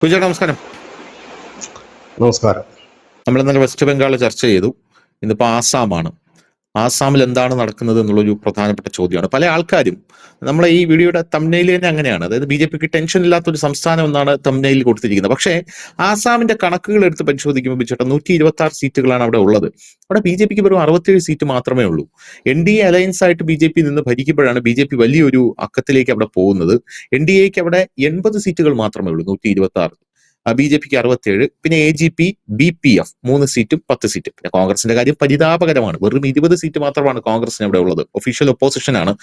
പൂജ നമസ്കാരം. നമസ്കാരം. നമ്മൾ ഇന്നലെ വെസ്റ്റ് ബംഗാൾ ചർച്ച ചെയ്തു. ഇന്നിപ്പോൾ ആസാമാണ്. ആസാമിൽ എന്താണ് നടക്കുന്നത് എന്നുള്ളൊരു പ്രധാനപ്പെട്ട ചോദ്യമാണ്. പല ആൾക്കാരും നമ്മളെ ഈ വീഡിയോയുടെ തംബ്നെയിൽ തന്നെ അങ്ങനെയാണ്. അതായത് BJPക്ക് ടെൻഷൻ ഇല്ലാത്തൊരു സംസ്ഥാനം എന്നാണ് തംബ്നെയിൽ കൊടുത്തിരിക്കുന്നത്. പക്ഷേ ആസാമിന്റെ കണക്കുകൾ എടുത്ത് പരിശോധിക്കുമ്പോൾ ബിച്ചേട്ടാ 126 സീറ്റുകളാണ് അവിടെ ഉള്ളത്. അവിടെ BJPക്ക് വെറും 67 സീറ്റ് മാത്രമേ ഉള്ളൂ. NDA അലയൻസ് ആയിട്ട് BJP നിന്ന് ഭരിക്കുമ്പോഴാണ് BJP വലിയൊരു അക്കത്തിലേക്ക് അവിടെ പോകുന്നത്. NDAക്ക് അവിടെ 80 സീറ്റുകൾ മാത്രമേ ഉള്ളൂ, 126. BJPക്ക് 67. പിന്നെ AGP, BPF 3 സീറ്റും 10 സീറ്റും. പിന്നെ കോൺഗ്രസിന്റെ കാര്യം പരിതാപകരമാണ്. വെറും 20 സീറ്റ് മാത്രമാണ് കോൺഗ്രസിന് അവിടെ ഉള്ളത്. ഒഫീഷ്യൽ ഒപ്പോസിഷനാണ്.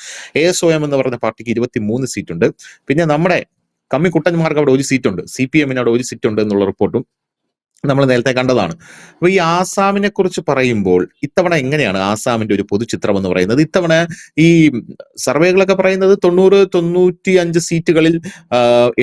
ASOM എന്ന് പറഞ്ഞ പാർട്ടിക്ക് 23 സീറ്റുണ്ട്. പിന്നെ നമ്മുടെ കമ്മിക്കുട്ടന്മാർക്ക് അവിടെ 1 സീറ്റുണ്ട്. CPM അവിടെ 1 സീറ്റുണ്ട് എന്നുള്ള റിപ്പോർട്ടും നമ്മൾ നേരത്തെ കണ്ടതാണ്. അപ്പൊ ഈ ആസാമിനെ കുറിച്ച് പറയുമ്പോൾ ഇത്തവണ എങ്ങനെയാണ് ആസാമിന്റെ ഒരു പൊതുചിത്രം എന്ന് പറയുന്നത്? ഇത്തവണ ഈ സർവേകളൊക്കെ പറയുന്നത് 90-95 സീറ്റുകളിൽ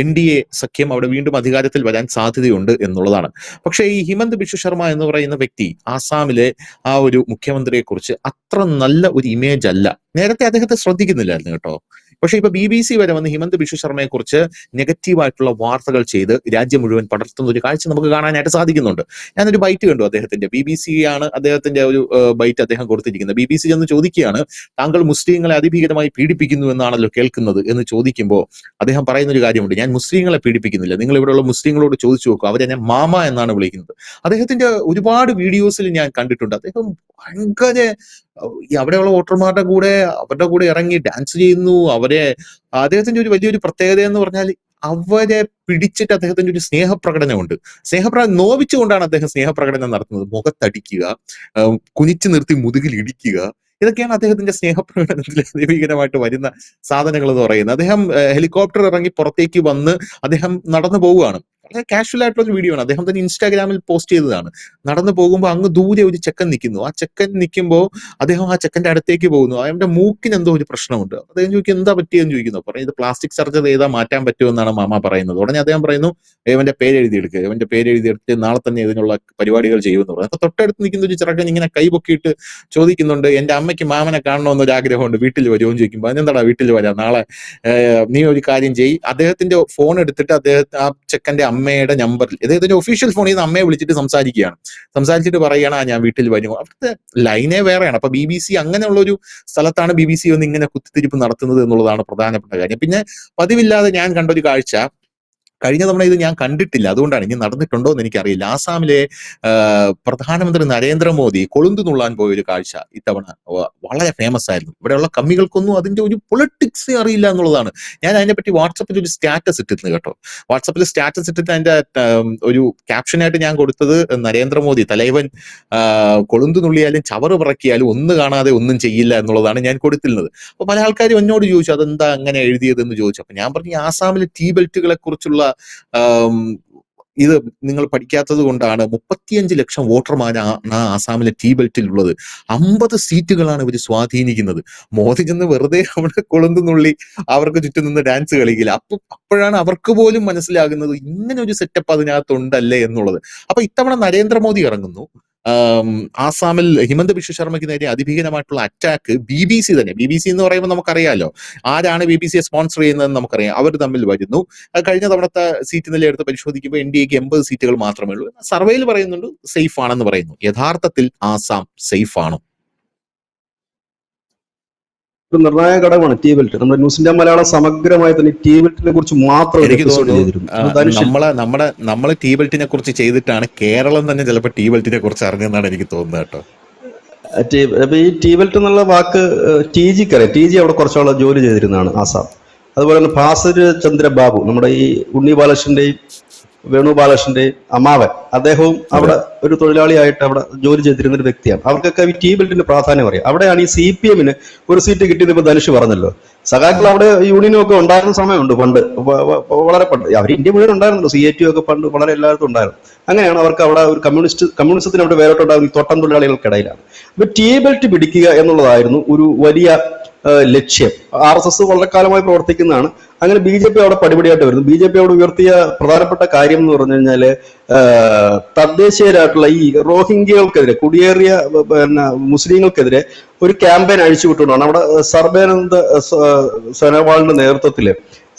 NDA സഖ്യം അവിടെ വീണ്ടും അധികാരത്തിൽ വരാൻ സാധ്യതയുണ്ട് എന്നുള്ളതാണ്. പക്ഷേ ഈ ഹിമന്ത് ബിശ്വ ശർമ്മ എന്ന് പറയുന്ന വ്യക്തി ആസാമിലെ ആ ഒരു മുഖ്യമന്ത്രിയെ കുറിച്ച് അത്ര നല്ല ഒരു ഇമേജ് അല്ല. നേരത്തെ അദ്ദേഹത്തെ ശ്രദ്ധിക്കുന്നില്ലായിരുന്നു കേട്ടോ. പക്ഷെ ഇപ്പൊ BBC വരെ വന്ന് ഹിമന്ത് ബിശ്വ ശർമ്മയെ കുറിച്ച് നെഗറ്റീവായിട്ടുള്ള വാർത്തകൾ ചെയ്ത് രാജ്യം മുഴുവൻ പടർത്തുന്ന ഒരു കാഴ്ച നമുക്ക് കാണാനായിട്ട് സാധിക്കുന്നുണ്ട്. ഞാനൊരു ബൈറ്റ് കണ്ടു അദ്ദേഹത്തിന്റെ. BBC ആണ് അദ്ദേഹത്തിന്റെ ഒരു ബൈറ്റ് അദ്ദേഹം കൊടുത്തിരിക്കുന്നത്. BBC ചെന്ന് ചോദിക്കുകയാണ്, താങ്കൾ മുസ്ലിങ്ങളെ അതിഭീകരമായി പീഡിപ്പിക്കുന്നു എന്നാണല്ലോ കേൾക്കുന്നത് എന്ന് ചോദിക്കുമ്പോൾ അദ്ദേഹം പറയുന്ന ഒരു കാര്യമുണ്ട്, ഞാൻ മുസ്ലിങ്ങളെ പീഡിപ്പിക്കുന്നില്ല, നിങ്ങൾ ഇവിടെയുള്ള മുസ്ലിങ്ങളോട് ചോദിച്ചു നോക്കുക, അവരെന്നെ മാമ എന്നാണ് വിളിക്കുന്നത്. അദ്ദേഹത്തിന്റെ ഒരുപാട് വീഡിയോസിൽ ഞാൻ കണ്ടിട്ടുണ്ട്. അദ്ദേഹം ഭയങ്കര അവിടെയുള്ള വോട്ടർമാരുടെ കൂടെ അവരുടെ കൂടെ ഇറങ്ങി ഡാൻസ് ചെയ്യുന്നു. അദ്ദേഹത്തിന്റെ ഒരു വലിയൊരു പ്രത്യേകത എന്ന് പറഞ്ഞാൽ അവരെ പിടിച്ചിട്ട് അദ്ദേഹത്തിന്റെ ഒരു സ്നേഹപ്രകടനമുണ്ട്. നോവിച്ചുകൊണ്ടാണ് അദ്ദേഹം സ്നേഹപ്രകടനം നടത്തുന്നത്. മുഖത്തടിക്കുക, കുനിച്ചു നിർത്തി മുതുകിൽ ഇടിക്കുക, ഇതൊക്കെയാണ് അദ്ദേഹത്തിന്റെ സ്നേഹപ്രകടനത്തിൽ ദൈവികരമായിട്ട് വരുന്ന സാധനങ്ങൾ എന്ന് പറയുന്നത്. അദ്ദേഹം ഹെലികോപ്റ്റർ ഇറങ്ങി പുറത്തേക്ക് വന്ന് അദ്ദേഹം നടന്നു പോവുകയാണ്. വളരെ കാഷ്വൽ ആയിട്ടുള്ള ഒരു വീഡിയോ ആണ്. അദ്ദേഹം തന്നെ ഇൻസ്റ്റാഗ്രാമിൽ പോസ്റ്റ് ചെയ്തതാണ്. നടന്നു പോകുമ്പോൾ അങ്ങ് ദൂരെ ഒരു ചെക്കൻ നിൽക്കുന്നു. ആ ചെക്കൻ നിൽക്കുമ്പോൾ അദ്ദേഹം ആ ചെക്കന്റെ അടുത്തേക്ക് പോകുന്നു. അവന്റെ മൂക്കിന് എന്തോ ഒരു പ്രശ്നമുണ്ട്. അദ്ദേഹം ചോദിക്കും എന്താ പറ്റിയെന്ന് ചോദിക്കുന്നു. പറയും ഇത് പ്ലാസ്റ്റിക് സർജറി ചെയ്താൽ മാറ്റാൻ പറ്റുമെന്നാണ് മാമ പറയുന്നത്. ഉടനെ അദ്ദേഹം പറയുന്നു ഇവന്റെ പേര് എഴുതിയെടുക്കുക, ഇവന്റെ പേര് എഴുതിയെടുത്ത് നാളെ തന്നെ ഇതിനുള്ള പരിപാടികൾ ചെയ്യുമെന്ന് പറയും. അപ്പൊ തൊട്ടടുത്ത് നിൽക്കുന്ന ഒരു ചെറുക്കൻ ഇങ്ങനെ കൈപൊക്കിയിട്ട് ചോദിക്കുന്നുണ്ട്, എന്റെ അമ്മയ്ക്ക് മാമനെ കാണണമെന്നൊരു ആഗ്രഹമുണ്ട്, വീട്ടിൽ വരുമോ എന്ന് ചോദിക്കുമ്പോൾ അതിനെന്താടാ വീട്ടിൽ വരാം, നാളെ നീ ഒരു കാര്യം ചെയ്യ്. അദ്ദേഹത്തിന്റെ ഫോൺ എടുത്തിട്ട് ആ ചെക്കന്റെ അമ്മയുടെ നമ്പറിൽ, അദ്ദേഹത്തിന്റെ ഒഫീഷ്യൽ ഫോണിൽ നിന്ന് അമ്മയെ വിളിച്ചിട്ട് സംസാരിച്ചിട്ട് പറയുകയാണ് ഞാൻ വീട്ടിൽ വരും. അവിടുത്തെ ലൈനേ വേറെയാണ്. അപ്പൊ BBC അങ്ങനെയുള്ള ഒരു സ്ഥലത്താണ് BBC ഒന്ന് ഇങ്ങനെ കുത്തിത്തിരിപ്പ് നടത്തുന്നത് എന്നുള്ളതാണ് പ്രധാനപ്പെട്ട കാര്യം. പിന്നെ പതിവില്ലാതെ ഞാൻ കണ്ടൊരു കാഴ്ച, കഴിഞ്ഞ തവണ ഇത് ഞാൻ കണ്ടിട്ടില്ല, അതുകൊണ്ടാണ്, ഇനി നടന്നിട്ടുണ്ടോ എന്ന് എനിക്കറിയില്ല. ആസാമിലെ പ്രധാനമന്ത്രി നരേന്ദ്രമോദി കൊളുന്തു നുള്ളാൻ പോയൊരു കാഴ്ച ഇത്തവണ വളരെ ഫേമസ് ആയിരുന്നു. ഇവിടെയുള്ള കമ്മികൾക്കൊന്നും അതിന്റെ ഒരു പൊളിറ്റിക്സ് അറിയില്ല എന്നുള്ളതാണ്. ഞാൻ അതിനെപ്പറ്റി വാട്സപ്പിൽ ഒരു സ്റ്റാറ്റസ് ഇട്ടിരുന്നു കേട്ടോ. വാട്സപ്പിൽ സ്റ്റാറ്റസ് ഇട്ടിട്ട് അതിന്റെ ഒരു ക്യാപ്ഷനായിട്ട് ഞാൻ കൊടുത്തത്, നരേന്ദ്രമോദി തലൈവൻ കൊളുന്തു നുള്ളിയാലും ചവറ് പറക്കിയാലും ഒന്ന് കാണാതെ ഒന്നും ചെയ്യില്ല എന്നുള്ളതാണ് ഞാൻ കൊടുത്തിരുന്നത്. അപ്പൊ പല ആൾക്കാരും എന്നോട് ചോദിച്ചു അതെന്താ അങ്ങനെ എഴുതിയതെന്ന് ചോദിച്ചു. അപ്പൊ ഞാൻ പറഞ്ഞു ആസാമിലെ ടീ ബെൽറ്റുകളെ കുറിച്ചുള്ള ഇത് നിങ്ങൾ പഠിക്കാത്തത് കൊണ്ടാണ്. 35 ലക്ഷം വോട്ടർമാരാണ് ആസാമിലെ ടീ ബെൽറ്റിലുള്ളത്. 50 സീറ്റുകളാണ് ഇവർ സ്വാധീനിക്കുന്നത്. മോദി ചെന്ന് വെറുതെ അവിടെ കൊളുന്തുന്നുള്ളി അവർക്ക് ചുറ്റും നിന്ന് ഡാൻസ് കളിക്കില്ല. അപ്പോഴാണ് അവർക്ക് പോലും മനസ്സിലാകുന്നത് ഇങ്ങനെ ഒരു സെറ്റപ്പ് അതിനകത്തുണ്ടല്ലേ എന്നുള്ളത്. അപ്പൊ ഇത്തവണ നരേന്ദ്രമോദി ഇറങ്ങുന്നു. ആസാമിൽ ഹിമന്ത് ബിശ്വ ശർമ്മയ്ക്ക് നേരെ അതിഭീകരമായിട്ടുള്ള അറ്റാക്ക് BBC തന്നെ. BBC എന്ന് പറയുമ്പോൾ നമുക്കറിയാലോ ആരാണ് BBCയെ സ്പോൺസർ ചെയ്യുന്നതെന്ന് നമുക്കറിയാം. അവർ തമ്മിൽ വരുന്നു. കഴിഞ്ഞ തവണത്തെ സീറ്റ് നില എടുത്ത് പരിശോധിക്കുമ്പോൾ NDAക്ക് 80 സീറ്റുകൾ മാത്രമേ ഉള്ളൂ. സർവേയിൽ പറയുന്നുണ്ട് സേഫ് ആണെന്ന് പറയുന്നു. യഥാർത്ഥത്തിൽ ആസാം സേഫ് ആണോ? ഒരു നിർണായക ഘടകമാണ് ടീ ബെൽറ്റ്. നമ്മുടെ ന്യൂസ് ഇന്ത്യ മലയാളം സമഗ്രമായി തന്നെ ടീ ബെൽറ്റിനെ കുറിച്ച് മാത്രം എനിക്ക് തോന്നുന്നു നമ്മൾ ടീ ബെൽറ്റിനെ കുറിച്ച് ചെയ്തിട്ടാണ് കേരളം തന്നെ ചിലപ്പോൾ ടീ ബെൽറ്റിനെ കുറിച്ച് അറിഞ്ഞെന്നാണ് എനിക്ക് തോന്നുന്നത് കേട്ടോ. അപ്പൊ ഈ ടീ ബെൽറ്റ് എന്നുള്ള വാക്ക് TG അറിയാം. TG അവിടെ കുറച്ചോളം ജോലി ചെയ്തിരുന്നതാണ് ആസാം. അതുപോലെ തന്നെ ഭാസ്കര ചന്ദ്ര ബാബു, നമ്മുടെ ഈ ഉണ്ണി ബാലകൃഷ്ണന്റെയും വേണു ബാലകൃഷ്ണന്റെയും അമ്മാവൻ, അദ്ദേഹവും അവിടെ ഒരു തൊഴിലാളിയായിട്ട് അവിടെ ജോലി ചെയ്തിരുന്ന ഒരു വ്യക്തിയാണ്. അവർക്കൊക്കെ ഈ ടീ ബെൽറ്റിന്റെ പ്രാധാന്യം അറിയാം. അവിടെയാണ് ഈ CPMന് ഒരു സീറ്റ് കിട്ടിയത്. ഇപ്പൊ ധനുഷ് പറഞ്ഞല്ലോ, സഖാക്കൾ അവിടെ യൂണിയനും ഒക്കെ ഉണ്ടായിരുന്ന സമയമുണ്ട് പണ്ട്, വളരെ പണ്ട്. അവർ ഇന്ത്യ മുഴുവൻ ഉണ്ടായിരുന്നല്ലോ, CATU ഒക്കെ പണ്ട് വളരെ എല്ലായിടത്തും ഉണ്ടായിരുന്നു. അങ്ങനെയാണ് അവർക്ക് അവിടെ ഒരു കമ്മ്യൂണിസത്തിന് അവിടെ വേറിട്ടുണ്ടാകുന്ന ഈ തോട്ടം തൊഴിലാളികൾക്കിടയിലാണ്. അപ്പൊ ടീ ബെൽറ്റ് പിടിക്കുക എന്നുള്ളതായിരുന്നു ഒരു വലിയ ലക്ഷ്യം. RSS വളരെ കാലമായി പ്രവർത്തിക്കുന്നതാണ്. അങ്ങനെ BJP അവിടെ പടിപടിയായിട്ട് വരുന്നു. BJP അവിടെ ഉയർത്തിയ പ്രധാനപ്പെട്ട കാര്യം എന്ന് പറഞ്ഞു കഴിഞ്ഞാല് തദ്ദേശീയരായിട്ടുള്ള ഈ റോഹിംഗ്യകൾക്കെതിരെ, കുടിയേറിയ മുസ്ലിങ്ങൾക്കെതിരെ ഒരു ക്യാമ്പയിൻ അഴിച്ചുവിട്ടുകൊണ്ടാണ് അവിടെ സർബാനന്ദ് സോനോവാളിന്റെ നേതൃത്വത്തില്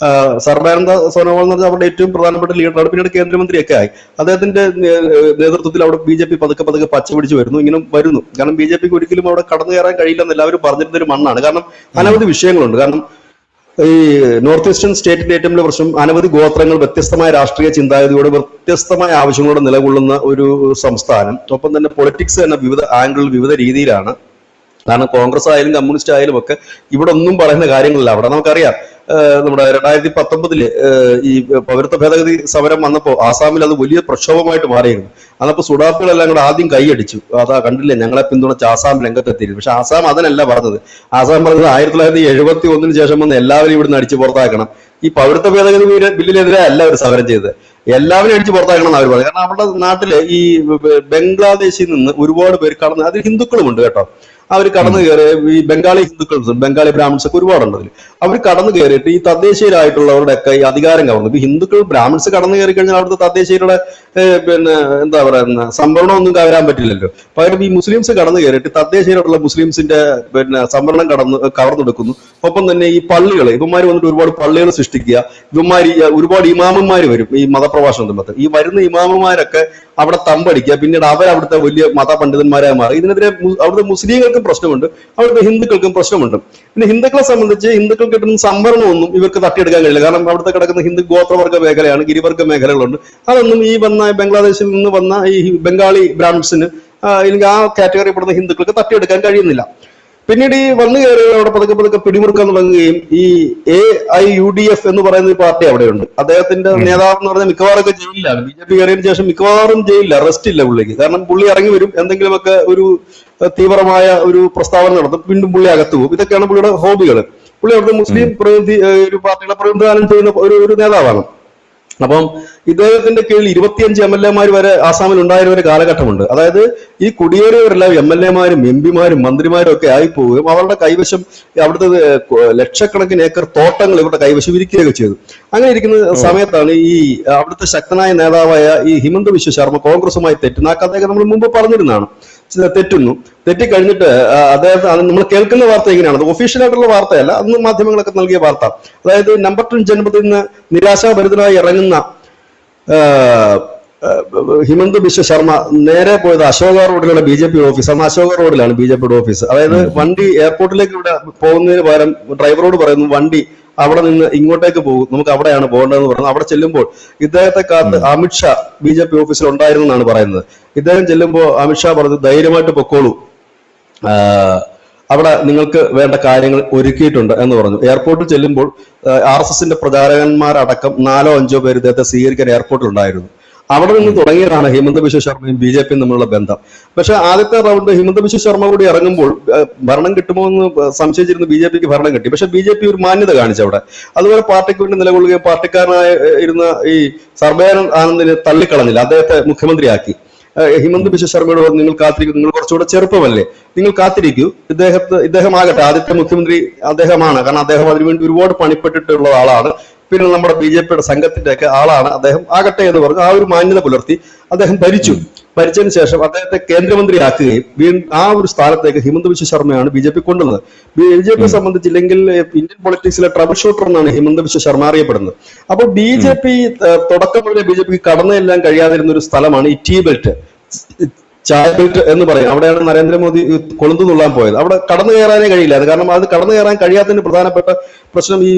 സർബാനന്ദ സോനോവാൾ എന്ന് പറഞ്ഞാൽ അവരുടെ ഏറ്റവും പ്രധാനപ്പെട്ട ലീഡറാണ്. പിന്നീട് കേന്ദ്രമന്ത്രിയൊക്കെ ആയി. അദ്ദേഹത്തിന്റെ നേതൃത്വത്തിൽ അവിടെ BJP പതുക്കെ പതുക്കെ പച്ച പിടിച്ചു വരുന്നു, ഇങ്ങനെ വരുന്നു. കാരണം BJPക്ക് ഒരിക്കലും അവിടെ കടന്നു കയറാൻ കഴിയില്ലെന്ന് എല്ലാവരും പറഞ്ഞിരുന്ന ഒരു മണ്ണാണ്. കാരണം അനവധി വിഷയങ്ങളുണ്ട്. കാരണം ഈ നോർത്ത് ഈസ്റ്റേൺ സ്റ്റേറ്റിന്റെ ഏറ്റവും വലിയ പ്രശ്നം അനവധി ഗോത്രങ്ങൾ വ്യത്യസ്തമായ രാഷ്ട്രീയ ചിന്താഗതിയോട് വ്യത്യസ്തമായ ആവശ്യങ്ങളോട് നിലകൊള്ളുന്ന ഒരു സംസ്ഥാനം. ഒപ്പം തന്നെ പൊളിറ്റിക്സ് തന്നെ വിവിധ ആംഗിളിൽ വിവിധ രീതിയിലാണ്. കാരണം കോൺഗ്രസ് ആയാലും കമ്മ്യൂണിസ്റ്റ് ആയാലും ഒക്കെ ഇവിടെ ഒന്നും പറയുന്ന കാര്യങ്ങളില്ല. അവിടെ നമുക്കറിയാം നമ്മുടെ 2019 ഈ പൗരത്വ ഭേദഗതി സമരം വന്നപ്പോൾ ആസാമിൽ അത് വലിയ പ്രക്ഷോഭമായിട്ട് മാറിയിരുന്നു. അന്നപ്പോ സുഡാപ്പികളെല്ലാം കൂടെ ആദ്യം കൈയടിച്ചു, അതാ കണ്ടില്ലേ ഞങ്ങളെ പിന്തുണച്ച് ആസാം രംഗത്തെത്തിയിരുന്നു. പക്ഷെ ആസാം അതിനല്ല പറഞ്ഞത്. ആസാം പറഞ്ഞത് 1971 ശേഷം വന്ന് എല്ലാവരും ഇവിടുന്ന് അടിച്ചു പുറത്താക്കണം. ഈ പൗരത്വ ഭേദഗതി ബില്ലിനെതിരെ അല്ല അവർ സമരം ചെയ്തത്, എല്ലാവരും അടിച്ചു പുറത്താക്കണം എന്ന് അവർ പറഞ്ഞു. കാരണം അവരുടെ നാട്ടില് ഈ ബംഗ്ലാദേശിൽ നിന്ന് ഒരുപാട് പേര് കടന്ന്, അതിൽ ഹിന്ദുക്കളുമുണ്ട് കേട്ടോ, അവർ കടന്നു കയറി ഈ ബംഗാളി ഹിന്ദുക്കൾ, ബംഗാളി ബ്രാഹ്മിൺസ് ഒക്കെ ഒരുപാടുണ്ട് അതിൽ. അവർ കടന്നു കയറിയിട്ട് ഈ തദ്ദേശീയരായിട്ടുള്ളവരുടെ ഒക്കെ ഈ അധികാരം കവർന്നു. ഇപ്പൊ ഹിന്ദുക്കൾ ബ്രാഹ്മിൺസ് കടന്നു കയറി കഴിഞ്ഞാൽ അവിടുത്തെ തദ്ദേശീയരുടെ എന്താ പറയുന്ന സംവരണം ഒന്നും കവരാൻ പറ്റില്ലല്ലോ. പകരം ഈ മുസ്ലിംസ് കടന്നു കയറിയിട്ട് തദ്ദേശീയരായിട്ടുള്ള മുസ്ലിംസിന്റെ സംവരണം കവർന്നെടുക്കുന്നു. ഒപ്പം തന്നെ ഈ പള്ളികൾ, ഇവന്മാർ വന്നിട്ട് ഒരുപാട് പള്ളികൾ സൃഷ്ടിക്കുക. ഇവന്മാർ ഒരുപാട് ഇമാമന്മാർ വരും ഈ മതപ്രഭാഷണത്തിനകത്ത്. ഈ വരുന്ന ഇമാമന്മാരൊക്കെ അവിടെ തമ്പടിക്കുക, പിന്നീട് അവരവിടുത്തെ വലിയ മതപണ്ഡിതന്മാരായി മാറി. ഇതിനെതിരെ അവിടുത്തെ മുസ്ലിങ്ങൾക്കും പ്രശ്നമുണ്ട്, അവിടുത്തെ ഹിന്ദുക്കൾക്കും പ്രശ്നമുണ്ട്. പിന്നെ ഹിന്ദുക്കളെ സംബന്ധിച്ച് ഹിന്ദുക്കൾ കിട്ടുന്ന സംവരണമൊന്നും ഇവർക്ക് തട്ടിയെടുക്കാൻ കഴിയില്ല. കാരണം അവിടുത്തെ കിടക്കുന്ന ഹിന്ദു ഗോത്രവർഗ മേഖലയാണ്, ഗിരിവർഗ മേഖലകളുണ്ട്. അതൊന്നും ഈ വന്ന ബംഗ്ലാദേശിൽ നിന്ന് വന്ന ഈ ബംഗാളി ബ്രാഹ്മിൺസിന് അല്ലെങ്കിൽ ആ കാറ്റഗറി പെടുന്ന ഹിന്ദുക്കൾക്ക് തട്ടിയെടുക്കാൻ കഴിയുന്നില്ല. പിന്നീട് ഈ വന്നു കയറി അവിടെ പതുക്കെ പതുക്കെ പിടിമുറുക്കാൻ തുടങ്ങുകയും ഈ AIUDF എന്ന് പറയുന്ന ഒരു പാർട്ടി അവിടെയുണ്ട്. അദ്ദേഹത്തിന്റെ നേതാവ് എന്ന് പറഞ്ഞാൽ മിക്കവാറും ഒക്കെ ജയിലിലാണ്. BJP കയറിയതിനു ശേഷം മിക്കവാറും ജയിലില്ല, റെസ്റ്റ് ഇല്ല പുള്ളിക്ക്. കാരണം പുള്ളി ഇറങ്ങി വരും, എന്തെങ്കിലുമൊക്കെ ഒരു തീവ്രമായ ഒരു പ്രസ്താവന നടത്തും, വീണ്ടും പുള്ളി അകത്തു പോകും. ഇതൊക്കെയാണ് പുള്ളിയുടെ ഹോബികൾ. പുള്ളി അവിടുത്തെ മുസ്ലിം പ്രതിനിധി ഒരു പാർട്ടിയുടെ പ്രതിനിധാനം ചെയ്യുന്ന ഒരു നേതാവാണ്. അപ്പം ഇദ്ദേഹത്തിന്റെ കീഴിൽ 25 MLA വരെ ആസാമിൽ ഉണ്ടായിരുന്ന ഒരു കാലഘട്ടമുണ്ട്. അതായത് ഈ കുടിയേറിയവരെല്ലാം MLA-മാരും MP-മാരും മന്ത്രിമാരും ഒക്കെ ആയിപ്പോവുകയും അവരുടെ കൈവശം അവിടുത്തെ ലക്ഷക്കണക്കിന് ഏക്കർ തോട്ടങ്ങൾ ഇവരുടെ കൈവശം ഇരിക്കുകയൊക്കെ ചെയ്തു. അങ്ങനെ ഇരിക്കുന്ന സമയത്താണ് ഈ അവിടുത്തെ ശക്തനായ നേതാവായ ഈ ഹിമന്ത ബിശ്വ ശർമ്മ കോൺഗ്രസുമായി തെറ്റുന്ന ആ കഥയൊക്കെ നമ്മൾ മുമ്പ് പറഞ്ഞിരുന്നതാണ്. തെറ്റിക്കഴിഞ്ഞിട്ട് അദ്ദേഹത്തെ നമ്മൾ കേൾക്കുന്ന വാർത്ത എങ്ങനെയാണ്, അത് ഒഫീഷ്യലായിട്ടുള്ള വാർത്തയല്ല, അന്ന് മാധ്യമങ്ങളൊക്കെ നൽകിയ വാർത്ത. അതായത് നമ്പർ 10 ജനപഥത്തിൽ നിന്ന് നിരാശാഭരിതനായി ഇറങ്ങുന്ന ഹിമന്ത ബിശ്വ ശർമ്മ നേരെ പോയത് അശോക റോഡിലുള്ള BJP ഓഫീസ്. അന്ന് അശോക റോഡിലാണ് BJPയുടെ ഓഫീസ്. അതായത് വണ്ടി എയർപോർട്ടിലേക്ക് ഇവിടെ പോകുന്നതിന് പകരം ഡ്രൈവറോട് പറയുന്നു വണ്ടി അവിടെ നിന്ന് ഇങ്ങോട്ടേക്ക് പോകും, നമുക്ക് അവിടെയാണ് പോകേണ്ടതെന്ന് പറഞ്ഞു. അവിടെ ചെല്ലുമ്പോൾ ഇദ്ദേഹത്തെ കാത്ത് അമിത്ഷാ BJP ഓഫീസിൽ ഉണ്ടായിരുന്നെന്നാണ് പറയുന്നത്. ഇദ്ദേഹം ചെല്ലുമ്പോൾ അമിത്ഷാ പറഞ്ഞു ധൈര്യമായിട്ട് പൊക്കോളൂ, അവിടെ നിങ്ങൾക്ക് വേണ്ട കാര്യങ്ങൾ ഒരുക്കിയിട്ടുണ്ട് എന്ന് പറഞ്ഞു. എയർപോർട്ടിൽ ചെല്ലുമ്പോൾ RSSന്റെ പ്രചാരകന്മാരടക്കം 4 or 5 പേര് ഇദ്ദേഹത്തെ സ്വീകരിക്കാൻ എയർപോർട്ടിൽ ഉണ്ടായിരുന്നു. അവിടെ നിന്ന് തുടങ്ങിയതാണ് ഹിമന്ത ബിശ്വ ശർമ്മയും BJPയും തമ്മിലുള്ള ബന്ധം. പക്ഷെ ആദ്യത്തെ റൗണ്ട് ഹിമന്ത ബിശ്വ ശർമ്മ കൂടി ഇറങ്ങുമ്പോൾ ഭരണം കിട്ടുമോ എന്ന് സംശയിച്ചിരുന്ന BJPക്ക് ഭരണം കിട്ടി. പക്ഷെ BJP ഒരു മാന്യത കാണിച്ചു അവിടെ. അതുപോലെ പാർട്ടിക്ക് വേണ്ടി നിലകൊള്ളുകയും പാർട്ടിക്കാരനായ ഇരുന്ന ഈ സർബാനന്ദ് ആനന്ദിനെ തള്ളിക്കളഞ്ഞില്ല, അദ്ദേഹത്തെ മുഖ്യമന്ത്രിയാക്കി. ഹിമന്ത ബിശ്വ ശർമ്മയോട് നിങ്ങൾ കാത്തിരിക്കും, നിങ്ങൾ കുറച്ചുകൂടെ ചെറുപ്പമല്ലേ, നിങ്ങൾ കാത്തിരിക്കൂ, ഇദ്ദേഹമാകട്ടെ ആദ്യത്തെ മുഖ്യമന്ത്രി അദ്ദേഹമാണ്. കാരണം അദ്ദേഹം അതിനുവേണ്ടി ഒരുപാട് പണിപ്പെട്ടിട്ടുള്ള ആളാണ്. പിന്നെ നമ്മുടെ BJPയുടെ സംഘത്തിന്റെ ഒക്കെ ആളാണ് അദ്ദേഹം, ആകട്ടെ എന്ന് പറഞ്ഞു ആ ഒരു മാന്യത പുലർത്തി അദ്ദേഹം ഭരിച്ചതിന് ശേഷം അദ്ദേഹത്തെ കേന്ദ്രമന്ത്രിയാക്കുകയും ആ ഒരു സ്ഥാനത്തേക്ക് ഹിമന്ത ബിശ്വ ശർമ്മയാണ് BJP കൊണ്ടുവന്നത്. BJP സംബന്ധിച്ചില്ലെങ്കിൽ ഇന്ത്യൻ പൊളിറ്റിക്സിലെ ട്രബിൾ ഷൂട്ടർ എന്നാണ് ഹിമന്ത ബിശ്വ ശർമ്മ അറിയപ്പെടുന്നത്. അപ്പോൾ BJP തുടക്കം മുതലേ BJPക്ക് കടന്നെല്ലാം കഴിയാതിരുന്ന ഒരു സ്ഥലമാണ് ഈ ടീ ബെൽറ്റ്, ചായ ബെൽറ്റ് എന്ന് പറയും. അവിടെയാണ് നരേന്ദ്രമോദി കൊളുന്തു നുള്ളാൻ പോയത്. അവിടെ കടന്നു കയറാനേ കഴിയില്ല. അത് കാരണം അത് കടന്നു കയറാൻ കഴിയാത്തതിന് പ്രധാനപ്പെട്ട പ്രശ്നം ഈ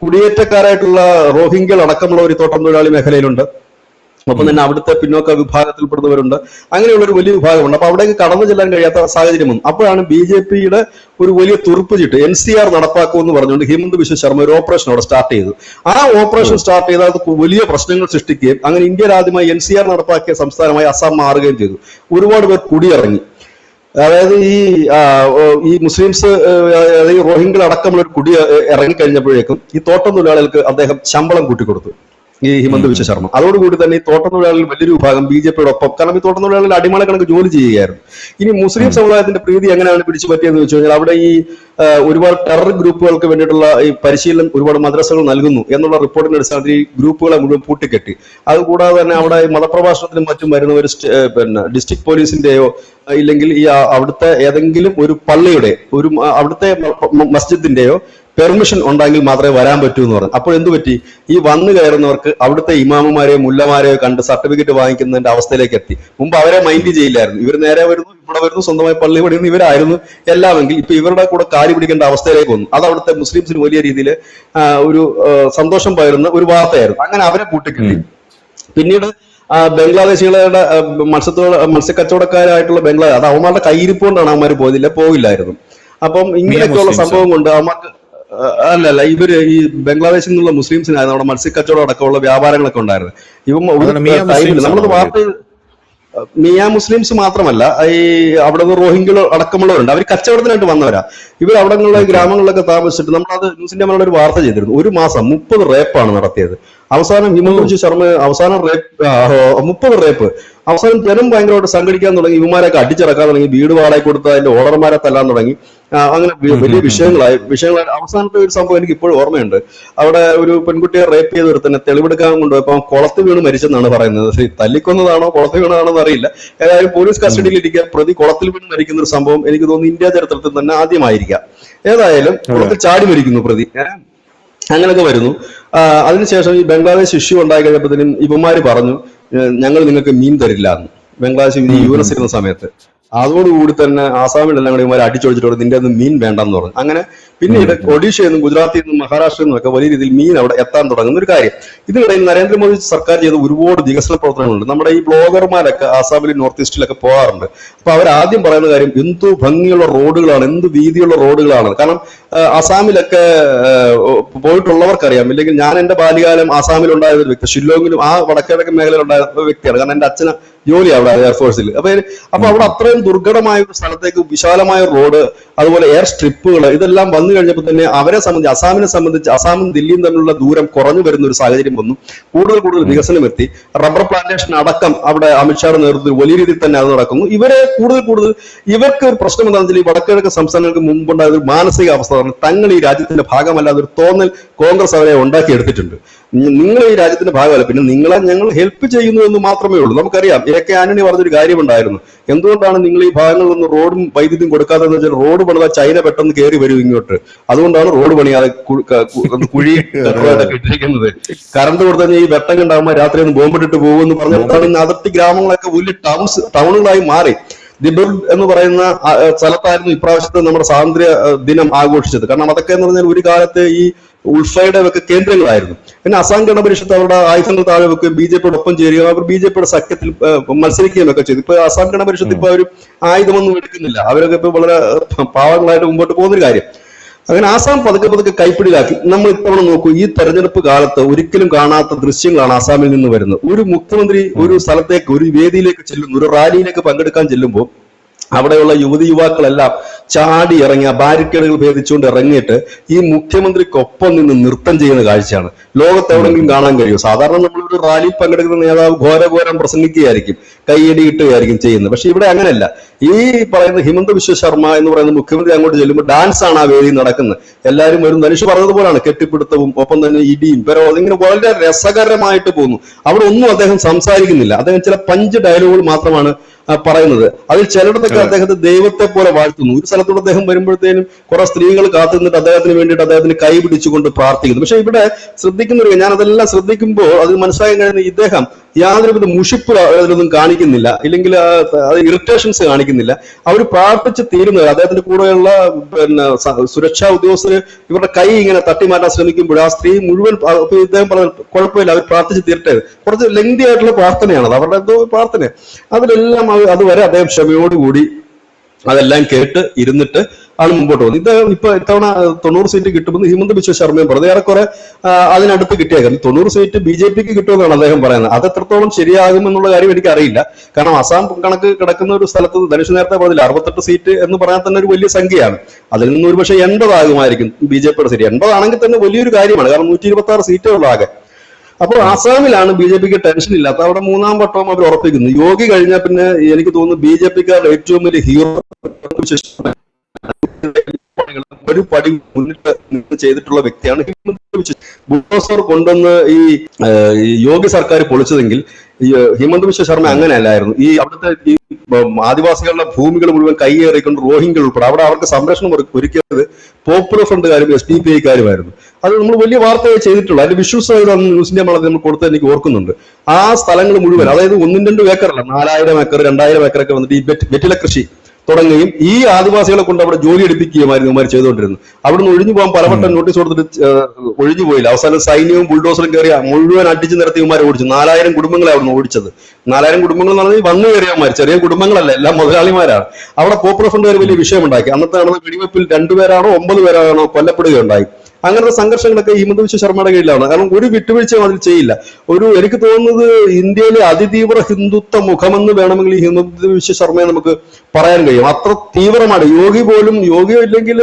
കുടിയേറ്റക്കാരായിട്ടുള്ള റോഹിംഗ്യകൾ അടക്കമുള്ള ഒരു തോട്ടം തൊഴിലാളി മേഖലയിലുണ്ട്. ഒപ്പം തന്നെ അവിടുത്തെ പിന്നോക്ക വിഭാഗത്തിൽപ്പെടുന്നവരുണ്ട്. അങ്ങനെയുള്ള ഒരു വലിയ വിഭാഗമുണ്ട്. അപ്പൊ അവിടേക്ക് കടന്നു ചെല്ലാൻ കഴിയാത്ത സാഹചര്യം വന്നു. അപ്പോഴാണ് BJPയുടെ ഒരു വലിയ തുറുപ്പുചിട്ട് NCR നടപ്പാക്കുമെന്ന് പറഞ്ഞുകൊണ്ട് ഹിമന്ത ബിശ്വ ശർമ്മ ഒരു ഓപ്പറേഷൻ അവിടെ സ്റ്റാർട്ട് ചെയ്തു. ആ ഓപ്പറേഷൻ സ്റ്റാർട്ട് ചെയ്ത് അത് വലിയ പ്രശ്നങ്ങൾ സൃഷ്ടിക്കുകയും അങ്ങനെ ഇന്ത്യയിൽ ആദ്യമായി NCR നടപ്പാക്കിയ സംസ്ഥാനമായി അസം മാറുകയും ചെയ്തു. ഒരുപാട് പേർ കുടിയിറങ്ങി. അതായത് ഈ മുസ്ലിംസ് അതായത് റോഹിംഗ്യകൾ അടക്കമുള്ള ഒരു കുടി ഇറങ്ങിക്കഴിഞ്ഞപ്പോഴേക്കും ഈ തോട്ടം തൊഴിലാളികൾക്ക് അദ്ദേഹം ശമ്പളം കൂട്ടിക്കൊടുത്തു, ഈ ഹിമന്ത ബിശ്വ ശർമ്മ. അതോടുകൂടി തന്നെ ഈ തോട്ടം തൊഴിലാളികൾ വലിയൊരു വിഭാഗം BJPയുടെ ഒപ്പം, കാരണം ഈ തോട്ടം തൊഴിലാളികൾ അടിമകളെ കണക്ക് ജോലി ചെയ്യുകയായിരുന്നു. ഇനി മുസ്ലിം സമുദായത്തിന്റെ പ്രീതി എങ്ങനെയാണ് പിടിച്ചു പറ്റിയെന്ന് വെച്ച് കഴിഞ്ഞാൽ അവിടെ ഈ ഒരുപാട് ടെറർ ഗ്രൂപ്പുകൾക്ക് വേണ്ടിയിട്ടുള്ള ഈ പരിശീലനം ഒരുപാട് മദ്രസകൾ നൽകുന്നു എന്നുള്ള റിപ്പോർട്ടിന്റെ അടിസ്ഥാനത്തിൽ ഈ ഗ്രൂപ്പുകളെ മുഴുവൻ പൂട്ടിക്കെട്ടി. അതുകൂടാതെ തന്നെ അവിടെ മതപ്രഭാഷണത്തിനും മറ്റും വരുന്നവർ ഡിസ്ട്രിക്ട് പോലീസിന്റെയോ ഇല്ലെങ്കിൽ ഈ അവിടുത്തെ ഏതെങ്കിലും ഒരു പള്ളിയുടെ അവിടുത്തെ മസ്ജിദിന്റെയോ പെർമിഷൻ ഉണ്ടെങ്കിൽ മാത്രമേ വരാൻ പറ്റൂ എന്ന് പറഞ്ഞു. അപ്പോൾ എന്ത് പറ്റി? ഈ വന്നു കയറുന്നവർക്ക് അവിടുത്തെ ഇമാമുമാരെയോ മുല്ലമാരെയോ കണ്ട് സർട്ടിഫിക്കറ്റ് വാങ്ങിക്കുന്നതിന്റെ അവസ്ഥയിലേക്ക് എത്തി. മുമ്പ് അവരെ മൈൻഡ് ചെയ്യില്ലായിരുന്നു. ഇവർ നേരെ വരുന്നു, ഇവിടെ വരുന്നു, സ്വന്തമായി പള്ളി പണിയുന്നു, ഇവരായിരുന്നു എല്ലാമെങ്കിൽ ഇപ്പൊ ഇവരുടെ കൂടെ കാലി പിടിക്കേണ്ട അവസ്ഥയിലേക്ക് വന്നു. അത് അവിടുത്തെ മുസ്ലിംസിന് വലിയ രീതിയിൽ ഒരു സന്തോഷം പകരുന്ന ഒരു വാർത്തയായിരുന്നു. അങ്ങനെ അവരെ കൂട്ടിക്കിട്ടി. പിന്നീട് ബംഗ്ലാദേശികളുടെ മത്സ്യക്കച്ചവടക്കാരായിട്ടുള്ള ബംഗ്ലാദേശ്, അത് അവന്മാരുടെ കയ്യിരിപ്പ് കൊണ്ടാണ് അവന്മാർ പോയില്ലായിരുന്നു. അപ്പം ഇങ്ങനെയൊക്കെയുള്ള സംഭവം കൊണ്ട് അവന്മാർക്ക് അല്ലല്ല ഇവര് ഈ ബംഗ്ലാദേശിൽ നിന്നുള്ള മുസ്ലിംസിനായിരുന്നു അവിടെ മത്സ്യക്കച്ചവടം അടക്കമുള്ള വ്യാപാരങ്ങളൊക്കെ ഉണ്ടായിരുന്നു. ടൈമിൽ നമ്മളത് വാർത്ത മിയ മുസ്ലിംസ് മാത്രമല്ല, ഈ അവിടെ നിന്ന് റോഹിംഗ്യ അടക്കമുള്ളവരുണ്ട്. അവർ കച്ചവടത്തിനായിട്ട് വന്നവരാ. ഇവർ അവിടെ നിന്നുള്ള ഗ്രാമങ്ങളിലൊക്കെ താമസിച്ചിട്ട് നമ്മളത് ന്യൂസ് ഇന്ത്യ ഒരു വാർത്ത ചെയ്തിരുന്നു. ഒരു മാസം 30 റേപ്പാണ് നടത്തിയത്. അവസാനം ഹിമന്ത ബിശ്വ ശർമ്മ 30 റേപ്പ്. അവസാനം ജനം ഭയങ്കരമായിട്ട് സംഘടിക്കാൻ തുടങ്ങി. ഇവന്മാരൊക്കെ അടിച്ചിറക്കാൻ തുടങ്ങി. വീട് വാടക കൊടുത്ത് അതിന്റെ ഓർഡർമാരെ തല്ലാൻ തുടങ്ങി. അങ്ങനെ വലിയ വിഷയങ്ങളായി. അവസാനത്തെ ഒരു സംഭവം എനിക്ക് ഇപ്പോഴും ഓർമ്മയുണ്ട്. അവിടെ ഒരു പെൺകുട്ടിയെ റേപ്പ് ചെയ്ത് ഒരു തന്നെ തെളിവെടുക്കാൻ കൊണ്ടുപോയപ്പോൾ കുളത്ത് വീണ് മരിച്ചെന്നാണ് പറയുന്നത്. തല്ലിക്കൊന്നതാണോ കുളത്ത് വീണതാണോ എന്നറിയില്ല. ഏതായാലും പോലീസ് കസ്റ്റഡിയിൽ ഇരിക്കുക പ്രതി കുളത്തിൽ വീണ് മരിക്കുന്ന ഒരു സംഭവം എനിക്ക് തോന്നുന്നു ഇന്ത്യ ചരിത്രത്തിൽ തന്നെ ആദ്യമായിരിക്കാം. ഏതായാലും കുളത്തിൽ ചാടി മരിക്കുന്നു പ്രതി. അങ്ങനെയൊക്കെ വരുന്നു. അതിനുശേഷം ഈ ബംഗ്ലാദേശ് ഇഷ്യൂ ഉണ്ടായി കഴിഞ്ഞപ്പോഴത്തേനും ഇവന്മാര് പറഞ്ഞു ഞങ്ങൾ നിങ്ങൾക്ക് മീൻ തരില്ല എന്ന്. ബംഗ്ലാദേശ് യുഎസ് ഇരുന്ന സമയത്ത് അതോടുകൂടി തന്നെ ആസാമിലെല്ലാം കൂടി ഇവന്മാർ അടിച്ചൊഴിച്ചിട്ട് നിന്റെ ഒന്നും മീൻ വേണ്ടെന്ന് പറഞ്ഞു. അങ്ങനെ പിന്നീട് ഒഡീഷയിൽ നിന്നും ഗുജറാത്തിൽ നിന്നും മഹാരാഷ്ട്രയിൽ നിന്നും ഒക്കെ വലിയ രീതിയിൽ മീൻ അവിടെ എത്താൻ തുടങ്ങുന്ന ഒരു കാര്യം. ഇതിനിടയിൽ നരേന്ദ്രമോദി സർക്കാർ ചെയ്ത ഒരുപാട് വികസന പ്രവർത്തനങ്ങളുണ്ട്. നമ്മുടെ ഈ ബ്ലോഗർമാരൊക്കെ ആസാമിലും നോർത്ത് ഈസ്റ്റിലൊക്കെ പോകാറുണ്ട്. അപ്പൊ അവരാദ്യം പറയുന്ന കാര്യം എന്ത് ഭംഗിയുള്ള റോഡുകളാണ്, എന്ത് വീതിയുള്ള റോഡുകളാണ്. കാരണം ആസാമിലൊക്കെ പോയിട്ടുള്ളവർക്കറിയാം. ഇല്ലെങ്കിൽ ഞാൻ എന്റെ ബാല്യകാലം ആസാമിൽ ഉണ്ടായ ഒരു വ്യക്തി, ഷില്ലോങ്ങിലും ആ വടക്കിഴക്കൻ മേഖലയിൽ ഉണ്ടായ വ്യക്തിയാണ്. കാരണം എന്റെ അച്ഛന് ജോലി അവിടെ എയർഫോഴ്സിൽ. അപ്പൊ അവിടെ അത്രയും ദുർഘടമായ ഒരു സ്ഥലത്തേക്ക് വിശാലമായ റോഡ്, അതുപോലെ എയർ സ്ട്രിപ്പുകൾ, ഇതെല്ലാം വന്നു കഴിഞ്ഞപ്പോൾ തന്നെ അവരെ സംബന്ധിച്ച് അസാമിനെ സംബന്ധിച്ച് അസാമും ദില്ലിയും തമ്മിലുള്ള ദൂരം കുറഞ്ഞു വരുന്ന ഒരു സാഹചര്യം വന്നു. കൂടുതൽ വികസനം എത്തി. റബ്ബർ പ്ലാന്റേഷൻ അടക്കം അവിടെ അമിത്ഷായുടെ നേതൃത്വത്തിൽ വലിയ രീതിയിൽ തന്നെ അത് നടക്കുന്നു. ഇവർക്ക് ഒരു പ്രശ്നം എന്താണെന്ന് വെച്ചാൽ ഈ വടക്കിഴക്ക് സംസ്ഥാനങ്ങൾക്ക് മുമ്പുണ്ടായ ഒരു മാനസികാവസ്ഥ, തങ്ങൾ ഈ രാജ്യത്തിന്റെ ഭാഗമല്ലാതെ ഒരു തോന്നൽ കോൺഗ്രസ് അവരെ ഉണ്ടാക്കിയെടുത്തിട്ടുണ്ട്. നിങ്ങൾ ഈ രാജ്യത്തിന്റെ ഭാഗമല്ല, പിന്നെ നിങ്ങളെ ഞങ്ങൾ ഹെൽപ്പ് ചെയ്യുന്നു എന്ന് മാത്രമേ ഉള്ളൂ. നമുക്കറിയാം എ.കെ. ആന്റണി പറഞ്ഞൊരു കാര്യമുണ്ടായിരുന്നു. എന്തുകൊണ്ടാണ് നിങ്ങൾ ഈ ഭാഗങ്ങളിലൊന്നും റോഡും വൈദ്യുതിയും കൊടുക്കാത്തതെന്ന് വെച്ചാൽ റോഡ് പണിതാൽ ചൈന പെട്ടെന്ന് കയറി വരും ഇങ്ങോട്ട്. അതുകൊണ്ടാണ് റോഡ് പണിയാതെ കുഴി ഇട്ടിരിക്കുന്നത്. കറണ്ട് കൊടുത്തു ഈ വെട്ടം കണ്ടാകുമ്പോൾ രാത്രി ഒന്ന് ബോംബിട്ടിട്ട് പോകുമെന്ന് പറഞ്ഞിട്ടാണ് ഇന്ന് അതിർത്തി ഗ്രാമങ്ങളൊക്കെ വലിയ ടൗണുകളായി മാറി. ദിബുർഗ് എന്ന് പറയുന്ന സ്ഥലത്തായിരുന്നു ഇപ്രാവശ്യത്തെ നമ്മുടെ സ്വാതന്ത്ര്യ ദിനം ആഘോഷിച്ചത്. കാരണം അതൊക്കെ എന്ന് പറഞ്ഞാൽ ഒരു കാലത്ത് ഈ ഉൾഫയുടെ ഒക്കെ കേന്ദ്രങ്ങളായിരുന്നു. പിന്നെ അസാം ഗണപരിഷത്ത് അവരുടെ ആയുധങ്ങൾ താഴെ വെക്കുകയും ബി.ജെ.പിയോട് ഒപ്പം ചേരുകയും അവർ ബി.ജെ.പിയുടെ സഖ്യത്തിൽ മത്സരിക്കുകയും ഒക്കെ ചെയ്തു. ഇപ്പൊ അസാം ഗണപരിഷത്ത് ഇപ്പൊ ഒരു ആയുധമൊന്നും എടുക്കുന്നില്ല. അവരൊക്കെ ഇപ്പൊ വളരെ പാവങ്ങളായിട്ട് മുമ്പോട്ട് പോകുന്നൊരു കാര്യം. അങ്ങനെ ആസാം പതുക്കെ കൈപ്പിടിയിലാക്കി. നമ്മൾ ഇത്തവണ നോക്കൂ, ഈ തെരഞ്ഞെടുപ്പ് കാലത്ത് ഒരിക്കലും കാണാത്ത ദൃശ്യങ്ങളാണ് ആസാമിൽ നിന്ന് വരുന്നത്. ഒരു മുഖ്യമന്ത്രി ഒരു സ്ഥലത്തേക്ക്, ഒരു വേദിയിലേക്ക് ചെല്ലുന്നു, ഒരു റാലിയിലേക്ക് പങ്കെടുക്കാൻ ചെല്ലുമ്പോൾ അവിടെയുള്ള യുവാക്കളെല്ലാം ചാടി ഇറങ്ങിയ ബാരിക്കേഡുകൾ ഭേദിച്ചുകൊണ്ട് ഇറങ്ങിയിട്ട് ഈ മുഖ്യമന്ത്രിക്കൊപ്പം നിന്ന് നൃത്തം ചെയ്യുന്ന കാഴ്ചയാണ് ലോകത്ത് എവിടെങ്കിലും കാണാൻ കഴിയും. സാധാരണ നമ്മളൊരു റാലിയിൽ പങ്കെടുക്കുന്ന നേതാവ് ഘോരം പ്രസംഗിക്കുകയായിരിക്കും, കൈയടി ഇട്ടുകയായിരിക്കും ചെയ്യുന്നത്. പക്ഷെ ഇവിടെ അങ്ങനെയല്ല. ഈ പറയുന്ന ഹിമന്ത ബിശ്വ ശർമ്മ എന്ന് പറയുന്ന മുഖ്യമന്ത്രി അങ്ങോട്ട് ചെല്ലുമ്പോൾ ഡാൻസ് ആണ് ആ വേദിയിൽ നടക്കുന്നത്. എല്ലാവരും വരും. ധനുഷ് പറഞ്ഞതുപോലാണ് കെട്ടിപ്പിടുത്തവും ഒപ്പം തന്നെ ഇടിയും ഇങ്ങനെ വളരെ രസകരമായിട്ട് പോകുന്നു. അവിടെ ഒന്നും അദ്ദേഹം സംസാരിക്കുന്നില്ല. അദ്ദേഹം ചില പഞ്ച് ഡയലോഗുകൾ മാത്രമാണ് പറയുന്നത്. അതിൽ ചിലയിടത്തൊക്കെ അദ്ദേഹത്തെ ദൈവത്തെ പോലെ വാഴ്ത്തുന്നു. ഒരു സ്ഥലത്തോട് അദ്ദേഹം വരുമ്പോഴത്തേനും കുറെ സ്ത്രീകൾ കാത്തു നിന്നിട്ട് അദ്ദേഹത്തിന് വേണ്ടിയിട്ട് അദ്ദേഹത്തിന് കൈ പിടിച്ചുകൊണ്ട് പ്രാർത്ഥിക്കുന്നു. പക്ഷെ ഇവിടെ ശ്രദ്ധിക്കുന്ന ഞാൻ അതെല്ലാം ശ്രദ്ധിക്കുമ്പോൾ അത് മനസ്സിലാക്കാൻ കഴിയുന്ന ഇദ്ദേഹം യാതൊരുവിധ മുഷിപ്പ് അതിലൊന്നും കാണിക്കുന്നില്ല, ഇല്ലെങ്കിൽ അത് ഇറിറ്റേഷൻസ് കാണിക്കുന്നില്ല. അവർ പ്രാർത്ഥിച്ച് തീരുന്നത് അദ്ദേഹത്തിന്റെ കൂടെയുള്ള സുരക്ഷാ ഉദ്യോഗസ്ഥര് ഇവരുടെ കൈ ഇങ്ങനെ തട്ടിമാറ്റാൻ ശ്രമിക്കുമ്പോൾ ആ സ്ത്രീ മുഴുവൻ ഇദ്ദേഹം പറഞ്ഞു കുഴപ്പമില്ല, അവർ പ്രാർത്ഥിച്ച് തീരട്ടെ. കുറച്ച് ലെങ്തി ആയിട്ടുള്ള പ്രാർത്ഥനയാണ് അത്, അവരുടെ എന്തോ പ്രാർത്ഥന. അതിലെല്ലാം അതുവരെ അദ്ദേഹം ക്ഷമയോടുകൂടി അതെല്ലാം കേട്ട് ഇരുന്നിട്ട് ആണ് മുമ്പോട്ട് പോകുന്നത്. ഇദ്ദേഹം ഇപ്പൊ ഇത്തവണ 90 സീറ്റ് കിട്ടുമെന്ന് ഹിമന്ത ബിശ്വ ശർമ്മയും പറഞ്ഞു. ഏറെക്കുറെ അതിനടുത്ത് കിട്ടിയേക്കാം. 90 സീറ്റ് ബി.ജെ.പിക്ക് കിട്ടുമെന്നാണ് അദ്ദേഹം പറയുന്നത്. അത് എത്രത്തോളം ശരിയാകുമെന്നുള്ള കാര്യം എനിക്ക് അറിയില്ല. കാരണം അസാം കണക്ക് കിടക്കുന്ന ഒരു സ്ഥലത്ത് ധനുഷ് നേരത്തെ പറഞ്ഞില്ല 68 സീറ്റ് എന്ന് പറഞ്ഞാൽ തന്നെ ഒരു വലിയ സംഖ്യയാണ്. അതിൽ നിന്ന് ഒരു പക്ഷേ 80 ആകുമായിരിക്കും ബി.ജെ.പിയുടെ സീറ്റ്. 80 ആണെങ്കിൽ തന്നെ വലിയൊരു കാര്യമാണ്. കാരണം 126 സീറ്റുള്ള ആകെ. അപ്പോൾ ആസാമിലാണ് ബി.ജെ.പിക്ക് ടെൻഷൻ ഇല്ലാത്ത. അവിടെ 3ാം വട്ടവും അവർ ഉറപ്പിക്കുന്നു. യോഗി കഴിഞ്ഞാൽ പിന്നെ എനിക്ക് തോന്നുന്നു ബി.ജെ.പിക്കാരുടെ ഏറ്റവും വലിയ ഹീറോ ഒരു പടി മുന്നിട്ട് നിന്ന് ചെയ്തിട്ടുള്ള വ്യക്തിയാണ് ബുൾഡോസർ കൊണ്ടുവന്ന് ഈ യോഗി സർക്കാർ പൊളിച്ചതെങ്കിൽ ഹിമന്ത ബിശ്വ ശർമ്മ അങ്ങനെയല്ലായിരുന്നു. ഈ അവിടുത്തെ ഈ ആദിവാസികളുടെ ഭൂമികൾ മുഴുവൻ കൈയേറിക്കൊണ്ട് റോഹിംഗ്യ ഉൾപ്പെടെ അവിടെ അവർക്ക് സംരക്ഷണം ഒരുക്കിയത് പോപ്പുലർ ഫ്രണ്ടുകാരും SDPI-കാരുമായിരുന്നു. അത് നമ്മൾ വലിയ വാർത്തയായി ചെയ്തിട്ടുള്ളൂ. അതിന്റെ വിഷ്വൽസ് ന്യൂസ് ഇന്ത്യ മലയാളത്തിൽ നമ്മൾ കൊടുത്തത് എനിക്ക് ഓർക്കുന്നുണ്ട്. ആ സ്ഥലങ്ങൾ മുഴുവൻ, അതായത് 1-2 ഏക്കറല്ല, 4000 ഏക്കർ 2000 ഏക്കറൊക്കെ വന്നിട്ട് ഈ വെറ്റില കൃഷി തുടങ്ങുകയും ഈ ആദിവാസികളെ കൊണ്ട് അവിടെ ജോലി എടുപ്പിക്കുകയുമായിരുന്നു ഇവന്മാർ ചെയ്തുകൊണ്ടിരുന്നത്. അവിടുന്ന് ഒഴിഞ്ഞു പോകാൻ പലവട്ടം നോട്ടീസ് കൊടുത്തിട്ട് ഒഴിഞ്ഞു പോയില്ല. അവസാനം സൈന്യവും ബുൾഡോസറും കയറി മുഴുവൻ അടിച്ചു നിരത്തി ഇവന്മാരെ ഓടിച്ചു. 4000 കുടുംബങ്ങളെ അവിടുന്ന് ഓടിച്ചത്. 4000 കുടുംബങ്ങൾ എന്ന് പറഞ്ഞാൽ വന്നു കയറിയവന്മാർ, ചെറിയ കുടുംബങ്ങളല്ല, എല്ലാം മുതലാളിമാരാണ്. അവിടെ പോപ്പുലർ ഫ്രണ്ടുകാർ വലിയ വിഷയമുണ്ടാക്കി. അന്നത്തെ നടന്ന വെടിവെപ്പിൽ 2 പേരാണോ 9 പേരാണോ കൊല്ലപ്പെടുകയുണ്ടായി. അങ്ങനത്തെ സംഘർഷങ്ങളൊക്കെ ഹിമന്ത ബിശ്വ ശർമ്മയുടെ കീഴിലാണ്. കാരണം ഒരു വിട്ടുവീഴ്ചയും അതിൽ ചെയ്യില്ല. എനിക്ക് തോന്നുന്നത് ഇന്ത്യയിലെ അതിതീവ്ര ഹിന്ദുത്വ മുഖമെന്ന് വേണമെങ്കിൽ ഈ ഹിമന്ത ബിശ്വ ശർമ്മയെ നമുക്ക് പറയാൻ കഴിയും. അത്ര തീവ്രമാണ്. യോഗിയോ ഇല്ലെങ്കിൽ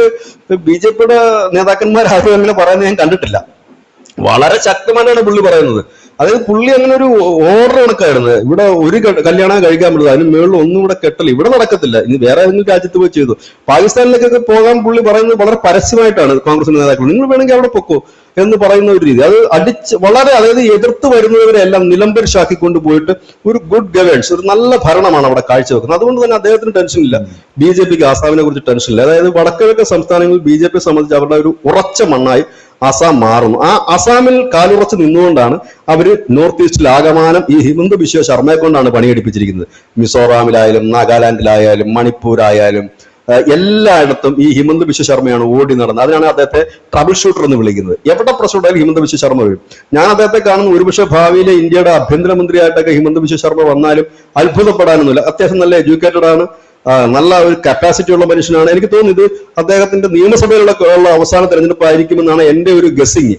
BJPയുടെ നേതാക്കന്മാരാരും അങ്ങനെ പറയുന്നത് ഞാൻ കണ്ടിട്ടില്ല. വളരെ ശക്തമായിട്ടാണ് പുള്ളി പറയുന്നത്. അതായത് പുള്ളി അങ്ങനെ ഒരു ഓർഡർ കണക്കായിരുന്നു. ഇവിടെ ഒരു കല്യാണം കഴിക്കാൻ പറ്റുന്നത്, അതിന് മുകളിൽ ഒന്നും ഇവിടെ കെട്ടൽ ഇവിടെ നടക്കത്തില്ല. ഇനി വേറെ ഏതെങ്കിലും രാജ്യത്ത് പോയി ചെയ്തു. പാകിസ്ഥാനിലേക്കൊക്കെ പോകാൻ പുള്ളി പറയുന്നത് വളരെ പരസ്യമായിട്ടാണ്. കോൺഗ്രസിന്റെ നേതാക്കൾ നിങ്ങൾ വേണമെങ്കിൽ അവിടെ പൊക്കോ എന്ന് പറയുന്ന ഒരു രീതി, അത് വളരെ, അതായത് എതിർത്ത് വരുന്നവരെ എല്ലാം നിലംപരിശാക്കിക്കൊണ്ട് പോയിട്ട് ഒരു ഗുഡ് ഗവേൺസ്, ഒരു നല്ല ഭരണമാണ് അവിടെ കാഴ്ചവെക്കുന്നത്. അതുകൊണ്ട് തന്നെ അദ്ദേഹത്തിന് ടെൻഷനില്ല. BJPക്ക് ആസാമിനെ കുറിച്ച് ടെൻഷനില്ല. അതായത് വടക്കിഴക്കൻ സംസ്ഥാനങ്ങളിൽ BJP സംബന്ധിച്ച് അവരുടെ ഒരു ഉറച്ച മണ്ണായി ആസാം മാറുന്നു. ആ അസാമിൽ കാലുറച്ച് നിന്നുകൊണ്ടാണ് അവര് നോർത്ത് ഈസ്റ്റിൽ ആകമാനം ഈ ഹിമന്ത ബിശ്വ ശർമ്മയെ കൊണ്ടാണ് പണിയെടുപ്പിച്ചിരിക്കുന്നത്. മിസോറാമിലായാലും നാഗാലാൻഡിലായാലും മണിപ്പൂരായാലും എല്ലായിടത്തും ഈ ഹിമന്ത ബിശ്വ ശർമ്മയാണ് ഓടി നടന്നത്. അതിനാണ് അദ്ദേഹത്തെ ട്രബിൾ ഷൂട്ടർ എന്ന് വിളിക്കുന്നത്. എവിടെ പ്രശ്നം ഉണ്ടായാലും ഹിമന്ത ബിശ്വ ശർമ്മ വരും. ഞാൻ അദ്ദേഹത്തെ കാണുന്നു, ഒരുപക്ഷെ ഭാവിയിലെ ഇന്ത്യയുടെ ആഭ്യന്തരമന്ത്രിയായിട്ടൊക്കെ ഹിമന്ത ബിശ്വ ശർമ്മ വന്നാലും അത്ഭുതപ്പെടാനൊന്നുമില്ല. അത്യാവശ്യം നല്ല എഡ്യൂക്കേറ്റഡ് ആണ്, നല്ല ഒരു കപ്പാസിറ്റി ഉള്ള മനുഷ്യനാണ്. എനിക്ക് തോന്നുന്നു ഇത് അദ്ദേഹത്തിന്റെ നിയമസഭയിലുള്ള അവസാന തെരഞ്ഞെടുപ്പ് ആയിരിക്കുമെന്നാണ് എന്റെ ഒരു ഗസ്സിങ്.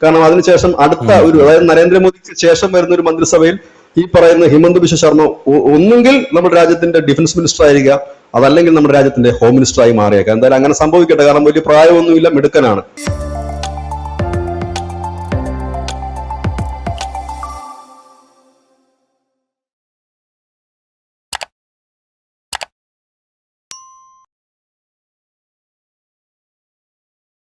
കാരണം അതിനുശേഷം അടുത്ത അതായത് നരേന്ദ്രമോദിക്ക് ശേഷം വരുന്ന ഒരു മന്ത്രിസഭയിൽ ഈ പറയുന്ന ഹിമന്ത ബിശ്വ ശർമ്മ ഒന്നുകിൽ നമ്മുടെ രാജ്യത്തിന്റെ ഡിഫൻസ് മിനിസ്റ്റർ ആയിരിക്കാം, അതല്ലെങ്കിൽ നമ്മുടെ രാജ്യത്തിന്റെ ഹോം മിനിസ്റ്ററായി മാറിയേക്കാം. എന്തായാലും അങ്ങനെ സംഭവിക്കട്ടെ. കാരണം വലിയ പ്രായമൊന്നുമില്ല, മിടുക്കനാണ്.